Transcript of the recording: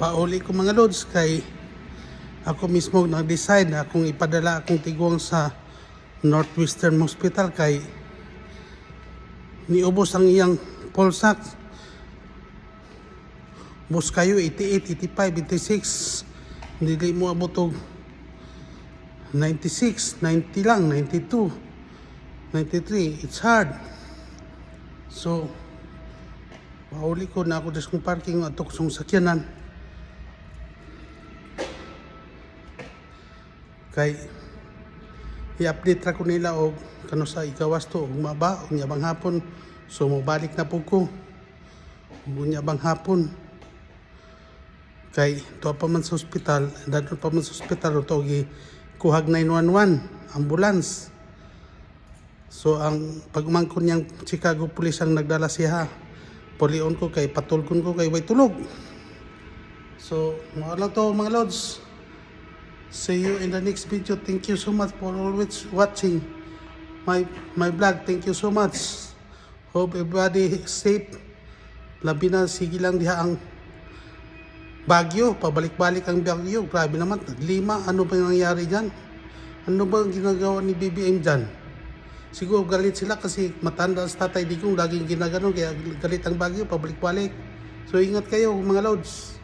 pauli ko mga lods kay ako mismo nag-decide na akong ipadala akong tiguang sa Northwestern Hospital kay niubos ang iyang pulsak. Bus kayo 88, 85, 86, hindi mo abotog 96, 90 lang, 92, 93, it's hard. So pauli ko na ako sa parking at kung sakyanan kay i-update ra ko nila og kano sa ikawas to og maba og nyabang hapon, so mobalik na pud ko nyabang hapon kay to pa man sa ospital, dadto pa man sa ospital to gi kuhag 911 ambulance. So ang pagmangkon niyang Chicago police ang nagdala siya, pulion ko kay patulgon ko kay way tulog. So mao lang to mga lods. See you in the next video. Thank you so much for always watching my vlog. Thank you so much. Hope everybody safe. Labi na sige lang diha ang Bagyo, pabalik-balik ang Bagyo. Grabe naman, 5. Ano ba yung nangyari dyan? Ano ba ang ginagawa ni BBM dyan? Siguro galit sila kasi matanda sa Tatay Digong, laging ginaganon, kaya galit ang Bagyo, pabalik-balik. So ingat kayo mga lods.